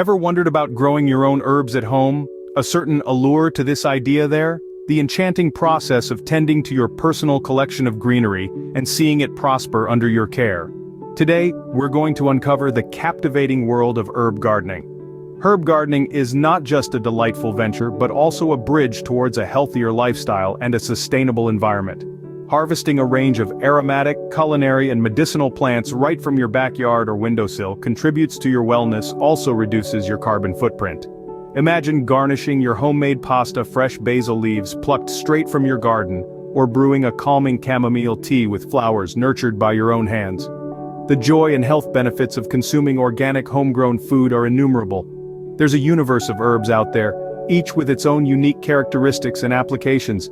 Ever wondered about growing your own herbs at home? A certain allure to this idea there? The enchanting process of tending to your personal collection of greenery and seeing it prosper under your care. Today, we're going to uncover the captivating world of herb gardening. Herb gardening is not just a delightful venture but also a bridge towards a healthier lifestyle and a sustainable environment. Harvesting a range of aromatic, culinary and medicinal plants right from your backyard or windowsill contributes to your wellness, also reduces your carbon footprint. Imagine garnishing your homemade pasta fresh basil leaves plucked straight from your garden, or brewing a calming chamomile tea with flowers nurtured by your own hands. The joy and health benefits of consuming organic homegrown food are innumerable. There's a universe of herbs out there, each with its own unique characteristics and applications.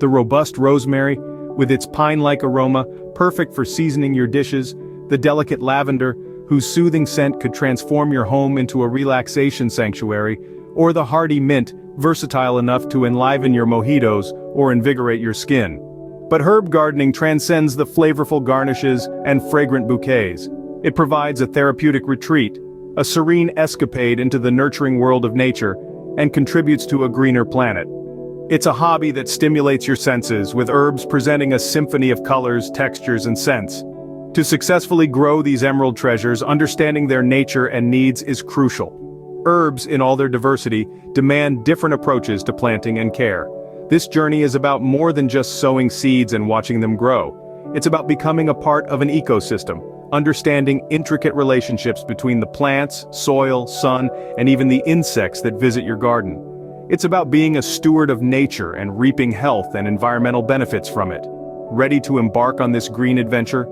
The robust rosemary, with its pine-like aroma, perfect for seasoning your dishes, the delicate lavender, whose soothing scent could transform your home into a relaxation sanctuary, or the hardy mint, versatile enough to enliven your mojitos or invigorate your skin. But herb gardening transcends the flavorful garnishes and fragrant bouquets. It provides a therapeutic retreat, a serene escapade into the nurturing world of nature, and contributes to a greener planet. It's a hobby that stimulates your senses, with herbs presenting a symphony of colors, textures, and scents. To successfully grow these emerald treasures, understanding their nature and needs is crucial. Herbs, in all their diversity, demand different approaches to planting and care. This journey is about more than just sowing seeds and watching them grow. It's about becoming a part of an ecosystem, understanding intricate relationships between the plants, soil, sun, and even the insects that visit your garden. It's about being a steward of nature and reaping health and environmental benefits from it. Ready to embark on this green adventure?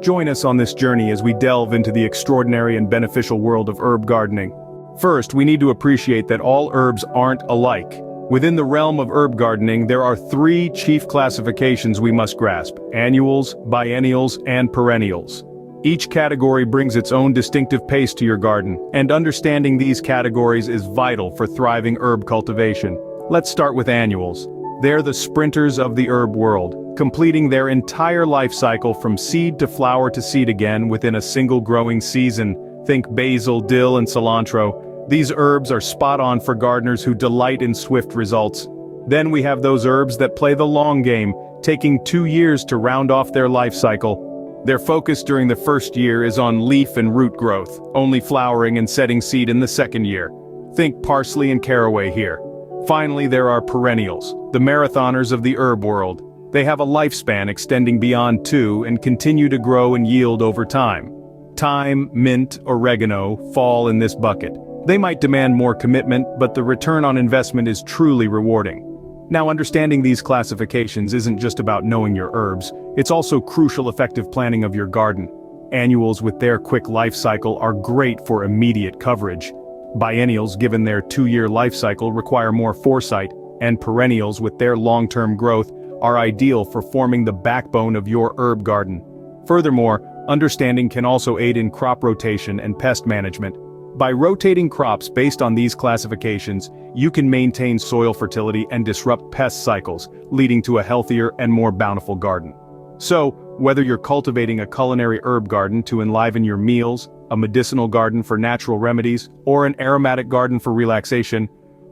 Join us on this journey as we delve into the extraordinary and beneficial world of herb gardening. First, we need to appreciate that all herbs aren't alike. Within the realm of herb gardening, there are three chief classifications we must grasp: annuals, biennials, and perennials. Each category brings its own distinctive pace to your garden, and understanding these categories is vital for thriving herb cultivation. Let's start with annuals. They're the sprinters of the herb world, completing their entire life cycle from seed to flower to seed again within a single growing season. Think basil, dill, and cilantro. These herbs are spot on for gardeners who delight in swift results. Then we have those herbs that play the long game, taking 2 years to round off their life cycle. Their focus during the first year is on leaf and root growth, only flowering and setting seed in the second year. Think parsley and caraway here. Finally, there are perennials, the marathoners of the herb world. They have a lifespan extending beyond 2 and continue to grow and yield over time. Thyme, mint, oregano fall in this bucket. They might demand more commitment, but the return on investment is truly rewarding. Now, understanding these classifications isn't just about knowing your herbs, it's also crucial effective planning of your garden. Annuals with their quick life cycle are great for immediate coverage. Biennials, given their 2-year life cycle, require more foresight, and perennials with their long-term growth are ideal for forming the backbone of your herb garden. Furthermore, understanding can also aid in crop rotation and pest management. By rotating crops based on these classifications, you can maintain soil fertility and disrupt pest cycles, leading to a healthier and more bountiful garden. So, whether you're cultivating a culinary herb garden to enliven your meals, a medicinal garden for natural remedies, or an aromatic garden for relaxation,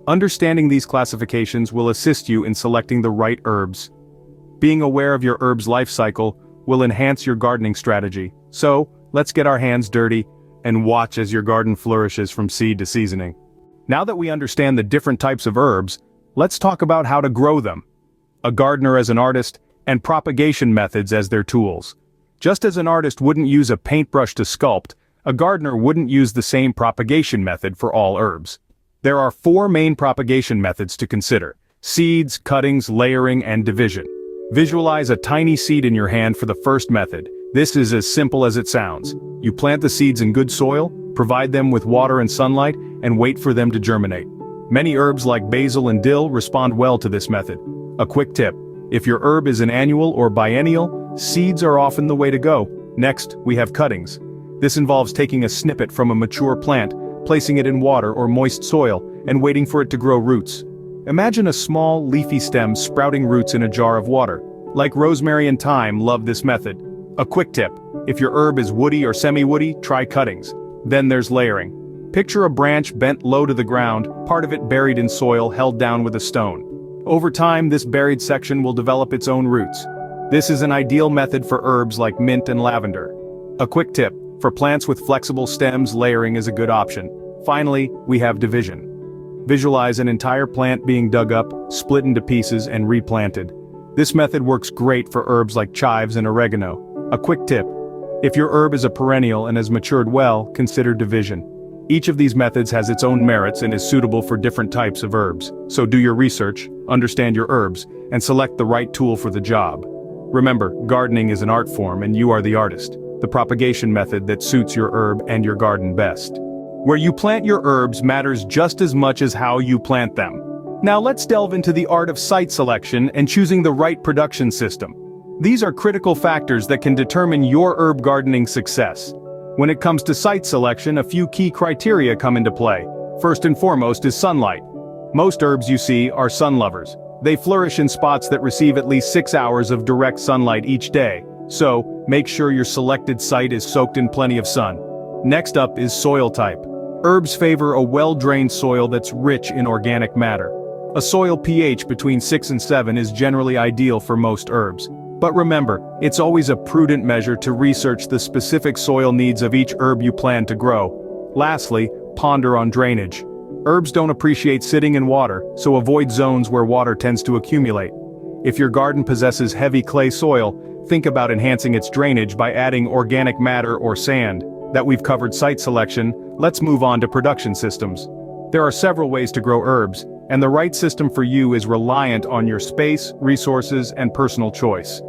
understanding these classifications will assist you in selecting the right herbs. Being aware of your herb's life cycle will enhance your gardening strategy. So, let's get our hands dirty and watch as your garden flourishes from seed to seasoning. Now that we understand the different types of herbs, let's talk about how to grow them. A gardener as an artist, and propagation methods as their tools. Just as an artist wouldn't use a paintbrush to sculpt, a gardener wouldn't use the same propagation method for all herbs. There are 4 main propagation methods to consider: seeds, cuttings, layering, and division. Visualize a tiny seed in your hand for the first method. This is as simple as it sounds. You plant the seeds in good soil, provide them with water and sunlight, and wait for them to germinate. Many herbs like basil and dill respond well to this method. A quick tip: if your herb is an annual or biennial, seeds are often the way to go. Next, we have cuttings. This involves taking a snippet from a mature plant, placing it in water or moist soil, and waiting for it to grow roots. Imagine a small, leafy stem sprouting roots in a jar of water. Like rosemary and thyme love this method. A quick tip: if your herb is woody or semi-woody, try cuttings. Then there's layering. Picture a branch bent low to the ground, part of it buried in soil held down with a stone. Over time, this buried section will develop its own roots. This is an ideal method for herbs like mint and lavender. A quick tip: for plants with flexible stems, layering is a good option. Finally, we have division. Visualize an entire plant being dug up, split into pieces, and replanted. This method works great for herbs like chives and oregano. A quick tip: if your herb is a perennial and has matured well, consider division. Each of these methods has its own merits and is suitable for different types of herbs. So do your research, understand your herbs, and select the right tool for the job. Remember, gardening is an art form and you are the artist, the propagation method that suits your herb and your garden best. Where you plant your herbs matters just as much as how you plant them. Now let's delve into the art of site selection and choosing the right production system. These are critical factors that can determine your herb gardening success. When it comes to site selection, a few key criteria come into play. First and foremost is sunlight. Most herbs you see are sun lovers. They flourish in spots that receive at least 6 hours of direct sunlight each day, so make sure your selected site is soaked in plenty of sun. Next up is soil type. Herbs favor a well-drained soil that's rich in organic matter. A soil pH between 6 and 7 is generally ideal for most herbs. But remember, it's always a prudent measure to research the specific soil needs of each herb you plan to grow. Lastly, ponder on drainage. Herbs don't appreciate sitting in water, so avoid zones where water tends to accumulate. If your garden possesses heavy clay soil, think about enhancing its drainage by adding organic matter or sand. That we've covered site selection, let's move on to production systems. There are several ways to grow herbs, and the right system for you is reliant on your space, resources, and personal choice.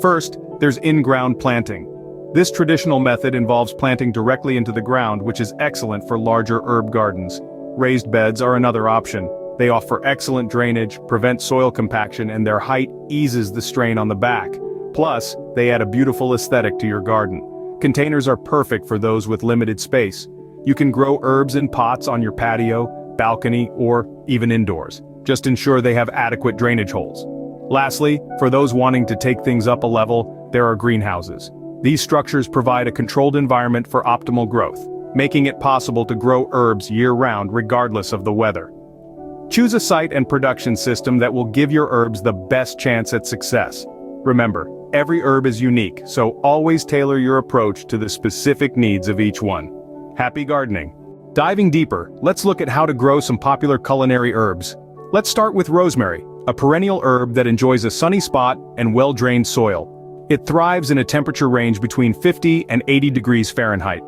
First, there's in-ground planting. This traditional method involves planting directly into the ground, which is excellent for larger herb gardens. Raised beds are another option. They offer excellent drainage, prevent soil compaction, and their height eases the strain on the back. Plus, they add a beautiful aesthetic to your garden. Containers are perfect for those with limited space. You can grow herbs in pots on your patio, balcony, or even indoors. Just ensure they have adequate drainage holes. Lastly, for those wanting to take things up a level, there are greenhouses. These structures provide a controlled environment for optimal growth, making it possible to grow herbs year-round regardless of the weather. Choose a site and production system that will give your herbs the best chance at success. Remember, every herb is unique, so always tailor your approach to the specific needs of each one. Happy gardening! Diving deeper, let's look at how to grow some popular culinary herbs. Let's start with rosemary, a perennial herb that enjoys a sunny spot and well-drained soil. It thrives in a temperature range between 50 and 80 degrees Fahrenheit.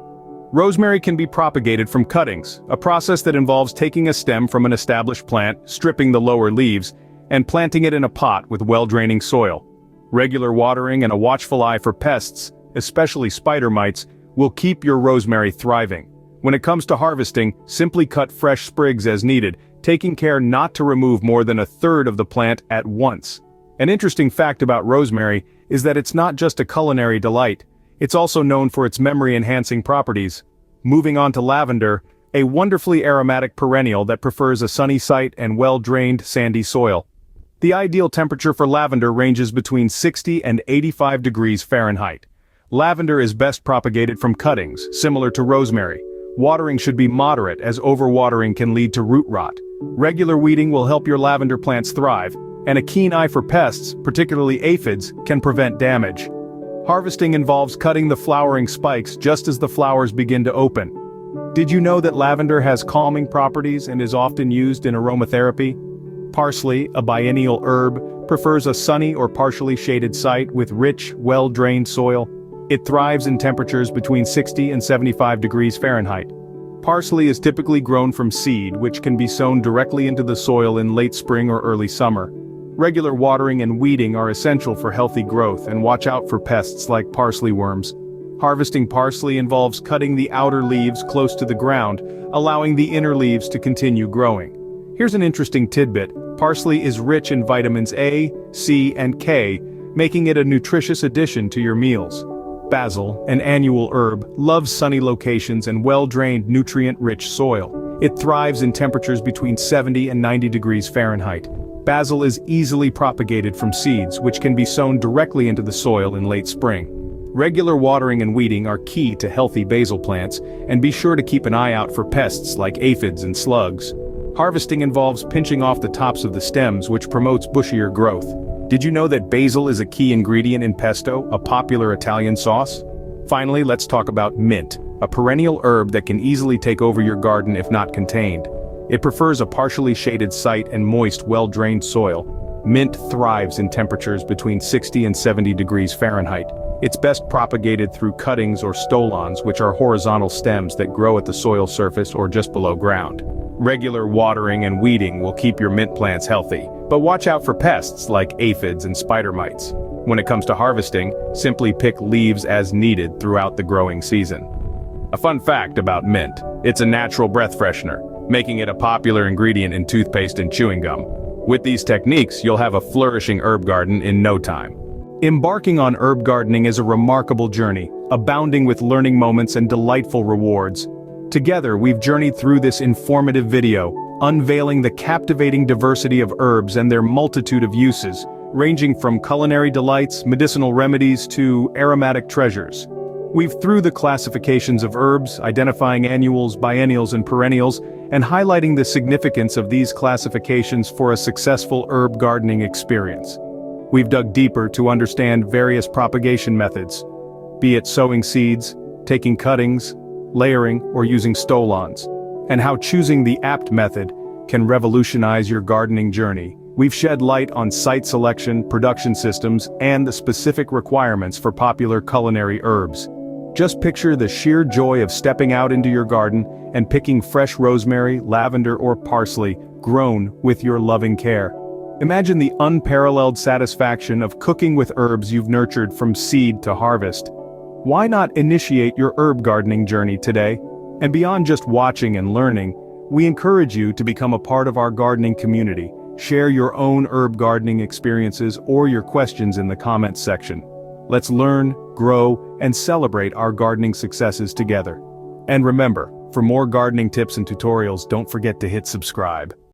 Rosemary can be propagated from cuttings, a process that involves taking a stem from an established plant, stripping the lower leaves, and planting it in a pot with well-draining soil. Regular watering and a watchful eye for pests, especially spider mites, will keep your rosemary thriving. When it comes to harvesting, simply cut fresh sprigs as needed, taking care not to remove more than a third of the plant at once. An interesting fact about rosemary is that it's not just a culinary delight, it's also known for its memory-enhancing properties. Moving on to lavender, a wonderfully aromatic perennial that prefers a sunny site and well-drained sandy soil. The ideal temperature for lavender ranges between 60 and 85 degrees Fahrenheit. Lavender is best propagated from cuttings, similar to rosemary. Watering should be moderate as overwatering can lead to root rot. Regular weeding will help your lavender plants thrive, and a keen eye for pests, particularly aphids, can prevent damage. Harvesting involves cutting the flowering spikes just as the flowers begin to open. Did you know that lavender has calming properties and is often used in aromatherapy? Parsley, a biennial herb, prefers a sunny or partially shaded site with rich, well-drained soil. It thrives in temperatures between 60 and 75 degrees Fahrenheit. Parsley is typically grown from seed, which can be sown directly into the soil in late spring or early summer. Regular watering and weeding are essential for healthy growth, and watch out for pests like parsley worms. Harvesting parsley involves cutting the outer leaves close to the ground, allowing the inner leaves to continue growing. Here's an interesting tidbit: parsley is rich in vitamins A, C, and K, making it a nutritious addition to your meals. Basil, an annual herb, loves sunny locations and well-drained, nutrient-rich soil. It thrives in temperatures between 70 and 90 degrees Fahrenheit. Basil is easily propagated from seeds, which can be sown directly into the soil in late spring. Regular watering and weeding are key to healthy basil plants, and be sure to keep an eye out for pests like aphids and slugs. Harvesting involves pinching off the tops of the stems, which promotes bushier growth. Did you know that basil is a key ingredient in pesto, a popular Italian sauce? Finally, let's talk about mint, a perennial herb that can easily take over your garden if not contained. It prefers a partially shaded site and moist, well-drained soil. Mint thrives in temperatures between 60 and 70 degrees Fahrenheit. It's best propagated through cuttings or stolons, which are horizontal stems that grow at the soil surface or just below ground. Regular watering and weeding will keep your mint plants healthy, but watch out for pests like aphids and spider mites. When it comes to harvesting, simply pick leaves as needed throughout the growing season. A fun fact about mint: it's a natural breath freshener, making it a popular ingredient in toothpaste and chewing gum. With these techniques, you'll have a flourishing herb garden in no time. Embarking on herb gardening is a remarkable journey, abounding with learning moments and delightful rewards. Together, we've journeyed through this informative video, unveiling the captivating diversity of herbs and their multitude of uses, ranging from culinary delights, medicinal remedies, to aromatic treasures. We've through the classifications of herbs, identifying annuals, biennials, and perennials, and highlighting the significance of these classifications for a successful herb gardening experience. We've dug deeper to understand various propagation methods, be it sowing seeds, taking cuttings, layering, or using stolons, and how choosing the apt method can revolutionize your gardening journey. We've shed light on site selection, production systems, and the specific requirements for popular culinary herbs. Just picture the sheer joy of stepping out into your garden and picking fresh rosemary, lavender, or parsley, grown with your loving care. Imagine the unparalleled satisfaction of cooking with herbs you've nurtured from seed to harvest. Why not initiate your herb gardening journey today? And beyond just watching and learning, we encourage you to become a part of our gardening community. Share your own herb gardening experiences or your questions in the comments section. Let's learn, grow, and celebrate our gardening successes together. And remember, for more gardening tips and tutorials, don't forget to hit subscribe.